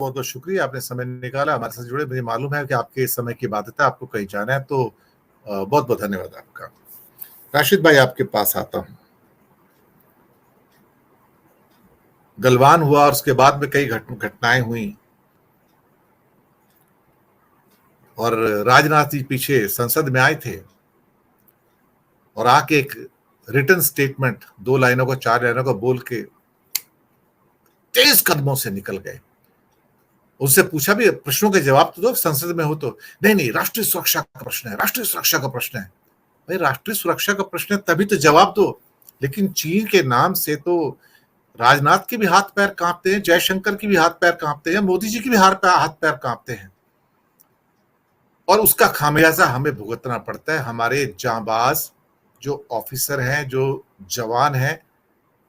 बहुत बहुत शुक्रिया, आपने समय निकाला हमारे साथ जुड़े। मुझे मालूम है कि आपके समय की बाध्यता, आपको कहीं जाना है, तो बहुत बहुत धन्यवाद आपका। राशिद भाई, आपके पास आता हूं। गलवान हुआ और उसके बाद में कई घटनाएं हुई, और राजनाथ जी पीछे संसद में आए थे और आके एक रिटन स्टेटमेंट 2 लाइनों को 4 लाइनों को बोल के तेज कदमों से निकल गए। उससे पूछा भी, प्रश्नों के जवाब तो दो, संसद में हो तो। नहीं नहीं, राष्ट्रीय सुरक्षा का प्रश्न है, राष्ट्रीय सुरक्षा का प्रश्न है। भाई, राष्ट्रीय सुरक्षा का प्रश्न है तभी तो जवाब दो। लेकिन चीन के नाम से तो राजनाथ के भी हाथ पैर कांपते हैं, जयशंकर की भी हाथ पैर कांपते हैं, मोदी जी की भी हाथ पैर कांपते हैं, और उसका खामियाजा हमें भुगतना पड़ता है। हमारे जांबाज जो ऑफिसर हैं, जो जवान हैं,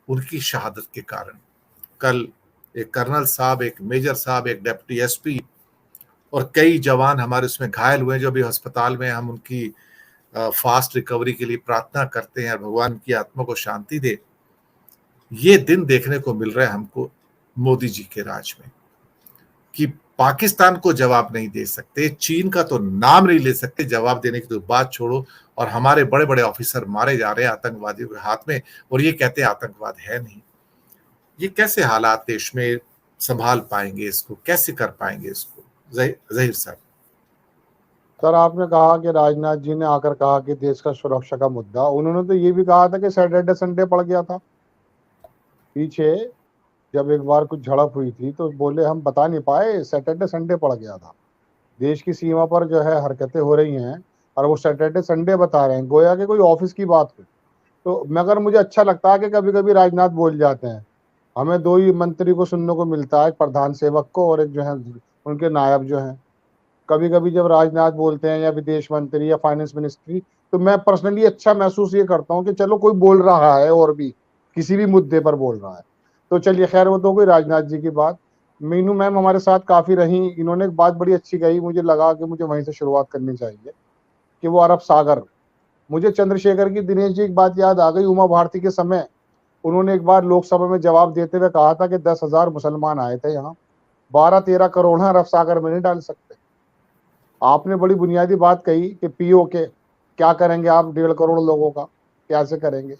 उनकी शहादत के कारण। कल एक कर्नल साहब, एक मेजर साहब, एक डिप्टी एसपी और कई जवान हमारे उसमें घायल हुए, जो भी अस्पताल में। हम उनकी फास्ट रिकवरी के लिए प्रार्थना करते हैं और भगवान की आत्मा को शांति दे। ये दिन देखने को मिल रहा है हमको मोदी जी के राज में, कि पाकिस्तान को जवाब नहीं दे सकते, चीन का तो नाम नहीं ले सकते, जवाब देने की तो बात छोड़ो। और हमारे बड़े बड़े ऑफिसर मारे जा रहे हैं आतंकवादियों के हाथ में, और ये कहते हैं आतंकवाद है नहीं। ये कैसे हालात देश में संभाल पाएंगे, इसको कैसे कर पाएंगे इसको? जहीर साहब। सर, आपने कहा कि राजनाथ जी ने आकर कहा कि देश का सुरक्षा का मुद्दा, उन्होंने तो ये भी कहा था कि सैटरडे संडे पड़ गया था पीछे। जब एक बार कुछ झड़प हुई थी तो बोले हम बता नहीं पाए, सैटरडे संडे पड़ गया था। देश की सीमा पर जो है हरकतें हो रही हैं और वो सैटरडे संडे बता रहे हैं, गोया कि कोई ऑफिस की बात हो। तो मगर मुझे अच्छा लगता है कि कभी कभी राजनाथ बोल जाते हैं। हमें दो ही मंत्री को सुनने को मिलता है, एक प्रधान सेवक को और एक जो है उनके नायब जो है। कभी कभी जब राजनाथ बोलते हैं या विदेश मंत्री या फाइनेंस मिनिस्ट्री, तो मैं पर्सनली अच्छा महसूस ये करता हूँ कि चलो कोई बोल रहा है और भी किसी भी मुद्दे पर बोल रहा है। तो चलिए, खैर वो तो कोई राजनाथ जी की बात। मीनू मैम हमारे साथ काफी रही, इन्होंने एक बात बड़ी अच्छी कही, मुझे लगा कि मुझे वहीं से शुरुआत करनी चाहिए, कि वो अरब सागर। मुझे चंद्रशेखर की, दिनेश जी, एक बात याद आ गई। उमा भारती के समय उन्होंने एक बार लोकसभा में जवाब देते हुए कहा था कि 10,000 मुसलमान आए थे यहाँ, 12-13 करोड़ अरब सागर में नहीं डाल सकते। आपने बड़ी बुनियादी बात कही कि पीओ के क्या करेंगे आप 1.5 करोड़ लोगों का, कैसे करेंगे।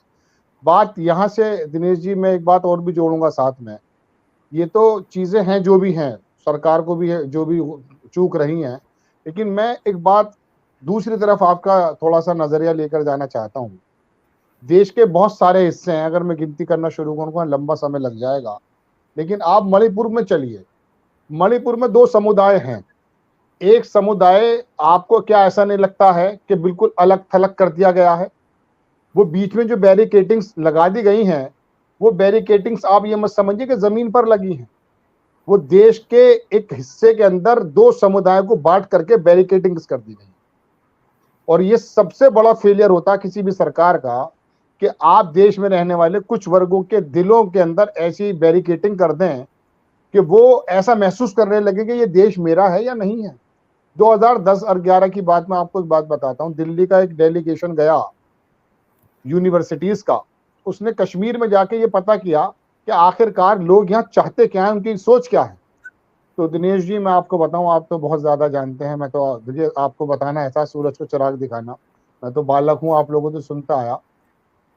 बात यहाँ से दिनेश जी, मैं एक बात और भी जोड़ूंगा साथ में। ये तो चीजें हैं जो भी हैं, सरकार को भी है जो भी चूक रही हैं, लेकिन मैं एक बात दूसरी तरफ आपका थोड़ा सा नजरिया लेकर जाना चाहता हूँ। देश के बहुत सारे हिस्से हैं, अगर मैं गिनती करना शुरू करूंगा लंबा समय लग जाएगा, लेकिन आप मणिपुर में चलिए। मणिपुर में 2 समुदाय हैं। एक समुदाय, आपको क्या ऐसा नहीं लगता है कि बिल्कुल अलग थलग कर दिया गया है? वो बीच में जो बैरिकेटिंग्स लगा दी गई हैं, वो बैरिकेटिंग्स आप ये मत समझिए कि जमीन पर लगी हैं। वो देश के एक हिस्से के अंदर 2 समुदायों को बांट करके बैरिकेटिंग्स कर दी गई। और ये सबसे बड़ा फेलियर होता है किसी भी सरकार का, कि आप देश में रहने वाले कुछ वर्गों के दिलों के अंदर ऐसी बैरिकेटिंग कर दें कि वो ऐसा महसूस करने लगे कि ये देश मेरा है या नहीं है। 2010 और 11 की बात मैं आपको एक बात बताता हूँ। दिल्ली का एक डेलीगेशन गया यूनिवर्सिटीज का, उसने कश्मीर में जाके ये पता किया कि आखिरकार लोग यहाँ चाहते क्या है, उनकी सोच क्या है। तो दिनेश जी, मैं आपको बताऊं, आप तो बहुत ज्यादा जानते हैं, मैं तो मुझे आपको बताना ऐसा सूरज को चिराग दिखाना। मैं तो बालक हूं, आप लोगों से सुनता आया।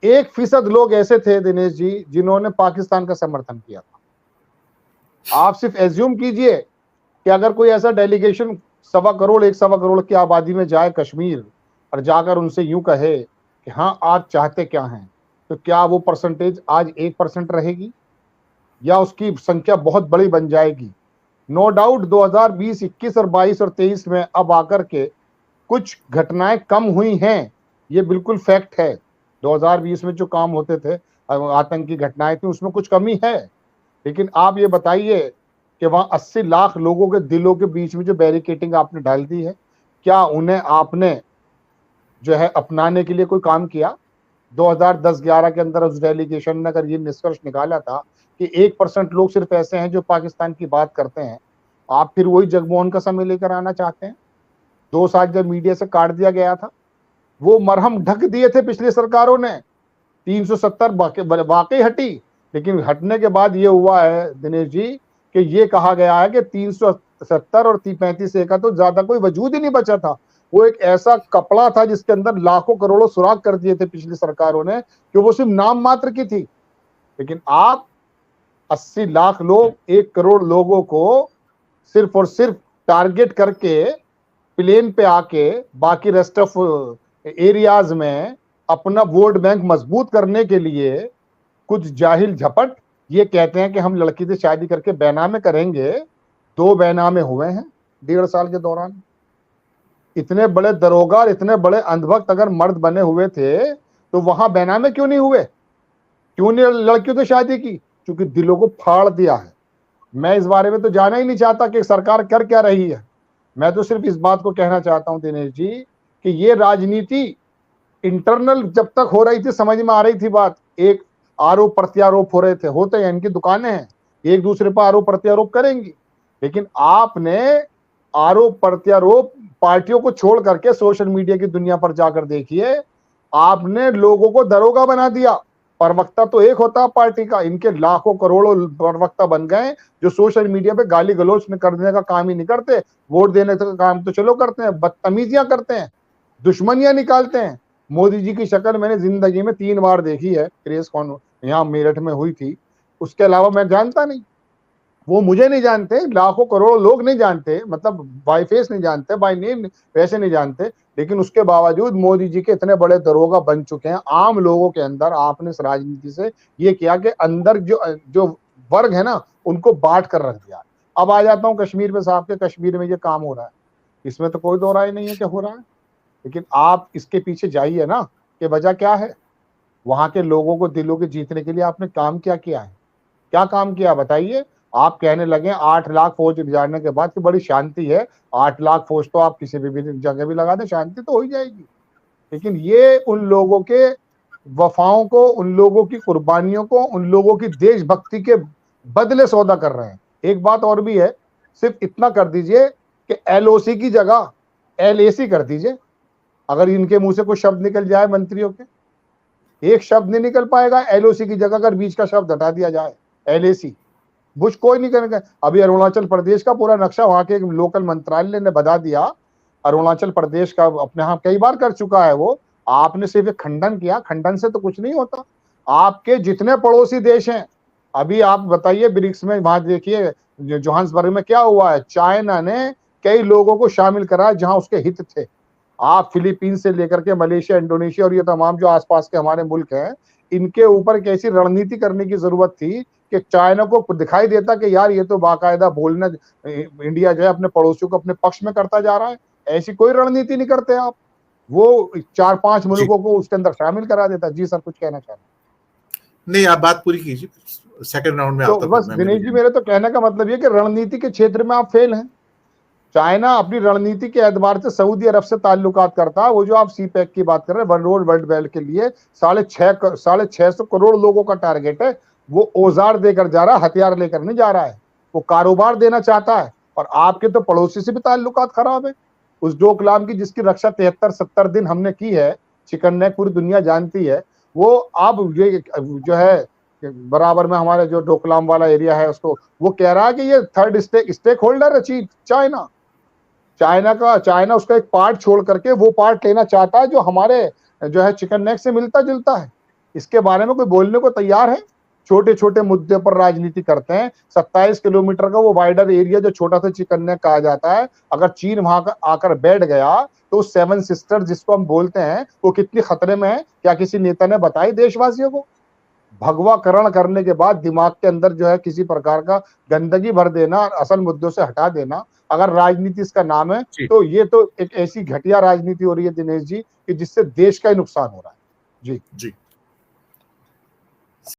1% लोग ऐसे थे दिनेश जी जिन्होंने पाकिस्तान का समर्थन किया था। आप सिर्फ एज्यूम कीजिए कि अगर कोई ऐसा डेलीगेशन 1.25 करोड़ की आबादी में जाए कश्मीर, और जाकर उनसे यूं कहे कि हाँ आप चाहते क्या हैं, तो क्या वो परसेंटेज आज 1% रहेगी या उसकी संख्या बहुत बड़ी बन जाएगी? नो डाउट 2020, 21 और 22 और 23 में अब आकर के कुछ घटनाएं कम हुई हैं, ये बिल्कुल फैक्ट है। 2020 में जो काम होते थे, आतंकी घटनाएं थी, उसमें कुछ कमी है। लेकिन आप ये बताइए कि वहां 80 लाख लोगों के दिलों के बीच में जो बैरिकेटिंग आपने डाल दी है, क्या उन्हें आपने जो है अपनाने के लिए कोई काम किया? 2010-11 के अंदर उस डेलीगेशन ने अगर ये निष्कर्ष निकाला था कि 1% लोग सिर्फ ऐसे हैं जो पाकिस्तान की बात करते हैं, आप फिर वही जगमोहन का समय लेकर आना चाहते हैं? 2 साल जब मीडिया से काट दिया गया था, वो मरहम ढक दिए थे पिछली सरकारों ने। 370 वाकई हटी, लेकिन हटने के बाद ये हुआ है दिनेश जी कि ये कहा गया है कि 370 और 35A का तो ज्यादा कोई वजूद ही नहीं बचा था। वो एक ऐसा कपड़ा था जिसके अंदर लाखों करोड़ों सुराख कर दिए थे पिछली सरकारों ने, कि वो सिर्फ नाम मात्र की थी। लेकिन आप 80 लाख लोग, 1 करोड़ लोगों को सिर्फ और सिर्फ टारगेट करके प्लेन पे आके बाकी रेस्ट ऑफ एरियाज में अपना वोट बैंक मजबूत करने के लिए कुछ जाहिल झपट ये कहते हैं कि हम लड़की से शादी करके बैनामे करेंगे। 2 बैनामे हुए हैं 1.5 साल के दौरान। इतने बड़े दरोगा और इतने बड़े अंधभक्त अगर मर्द बने हुए थे तो वहां बैनामे क्यों नहीं हुए? क्यों नहीं लड़कियों से शादी की? क्योंकि दिलों को फाड़ दिया है। मैं इस बारे में तो जाना ही नहीं चाहता कि सरकार कर क्या रही है। मैं तो सिर्फ इस बात को कहना चाहता हूं दिनेश जी कि ये राजनीति इंटरनल जब तक हो रही थी समझ में आ रही थी बात। एक आरोप प्रत्यारोप हो रहे थे, होते हैं, इनकी दुकानें हैं, एक दूसरे पर आरोप प्रत्यारोप करेंगी। लेकिन आपने आरोप प्रत्यारोप पार्टियों को छोड़ करके सोशल मीडिया की दुनिया पर जाकर देखिए, आपने लोगों को दरोगा बना दिया। प्रवक्ता तो एक होता पार्टी का, इनके लाखों करोड़ों प्रवक्ता बन गए जो सोशल मीडिया पे गाली गलौज करने का काम ही नहीं करते, वोट देने का काम तो चलो करते हैं, बदतमीजियां करते हैं, दुश्मनियां निकालते हैं। मोदी जी की शक्ल मैंने जिंदगी में 3 बार देखी है, प्रेस कॉन यहाँ मेरठ में हुई थी, उसके अलावा मैं जानता नहीं। वो मुझे नहीं जानते, लाखों करोड़ों लोग नहीं जानते, मतलब बाय फेस नहीं जानते, बाय नेम वैसे नहीं जानते, लेकिन उसके बावजूद मोदी जी के इतने बड़े दरोगा बन चुके हैं आम लोगों के अंदर। आपने इस राजनीति से ये किया कि अंदर जो वर्ग है ना उनको बांट कर रख दिया। अब आ जाता हूँ कश्मीर पे साहब के, कश्मीर में ये काम हो रहा है, इसमें तो कोई दो राय नहीं है कि हो रहा है, लेकिन आप इसके पीछे जाइए ना कि वजह क्या है। वहां के लोगों को दिलों के जीतने के लिए आपने काम क्या किया है? क्या काम किया बताइए? आप कहने लगे 8 लाख फौज जाने के बाद कि बड़ी शांति है, 8 लाख फौज तो आप किसी भी जगह भी लगा दें शांति तो हो ही जाएगी। लेकिन ये उन लोगों के वफाओं को, उन लोगों की कुर्बानियों को, उन लोगों की देशभक्ति के बदले सौदा कर रहे हैं। एक बात और भी है, सिर्फ इतना कर दीजिए कि LOC की जगह LAC कर दीजिए। अगर इनके मुंह से कोई शब्द निकल जाए मंत्रियों के, एक शब्द नहीं निकल पाएगा LOC की जगह अगर बीच का शब्द हटा दिया जाए LAC, बुश कोई नहीं करेगा। अभी अरुणाचल प्रदेश का पूरा नक्शा वहां के लोकल मंत्रालय ने बता दिया, अरुणाचल प्रदेश का अपने यहाँ कई बार कर चुका है वो। आपने सिर्फ एक खंडन किया, खंडन से तो कुछ नहीं होता। आपके जितने पड़ोसी देश हैं, अभी आप बताइए ब्रिक्स में वहां देखिए जोहान्सबर्ग में क्या हुआ है, चाइना ने कई लोगों को शामिल करा जहां उसके हित थे। आप फिलीपींस से लेकर के मलेशिया, इंडोनेशिया और ये तमाम जो आसपास के हमारे मुल्क हैं, इनके ऊपर कैसी रणनीति करने की जरूरत थी कि चाइना को दिखाई देता कि यार ये तो बाकायदा बोलना इंडिया जो है अपने पड़ोसियों को अपने पक्ष में करता जा रहा है। ऐसी कोई रणनीति नहीं करते आप, वो 4-5 मुल्कों को उसके अंदर शामिल करा देता। जी सर, कुछ कहना चाहते हैं? नहीं, आप बात पूरी कीजिए, सेकंड राउंड में तो आता बस दिनेश जी, मेरे तो कहने का मतलब ये कि रणनीति के क्षेत्र में आप फेल हैं। चाइना अपनी रणनीति के एतबार से सऊदी अरब से ताल्लुकात करता है। वो जो आप CPEC की बात कर रहे हैं, वर्ल्ड बैंक के लिए 650 करोड़ लोगों का टारगेट है। वो औजार देकर जा रहा है, हथियार लेकर नहीं जा रहा है। वो कारोबार देना चाहता है। और आपके तो पड़ोसी से भी ताल्लुकात खराब है। उस डोकलाम की जिसकी रक्षा 73-70 दिन हमने की है, चिकन नेक पूरी दुनिया जानती है, वो अब ये जो है बराबर में हमारे जो डोकलाम वाला एरिया है उसको, वो कह रहा है कि ये थर्ड स्टेक होल्डर है चाइना उसका एक पार्ट छोड़ करके वो पार्ट लेना चाहता है जो हमारे जो है चिकन नेक से मिलता जुलता है। इसके बारे में कोई बोलने को तैयार है? छोटे छोटे मुद्दे पर राजनीति करते हैं। 27 किलोमीटर का वो वाइडर एरिया जो छोटा सा चिकन नेक कहा जाता है, अगर चीन वहां आकर बैठ गया तो 7 सिस्टर जिसको हम बोलते हैं वो कितनी खतरे में है, क्या किसी नेता ने बताई देशवासियों को? भगवाकरण करने के बाद दिमाग के अंदर जो है किसी प्रकार का गंदगी भर देना, असल मुद्दों से हटा देना, अगर राजनीति इसका नाम है तो ये तो एक ऐसी घटिया राजनीति हो रही है दिनेश जी कि जिससे देश का ही नुकसान हो रहा है। जी।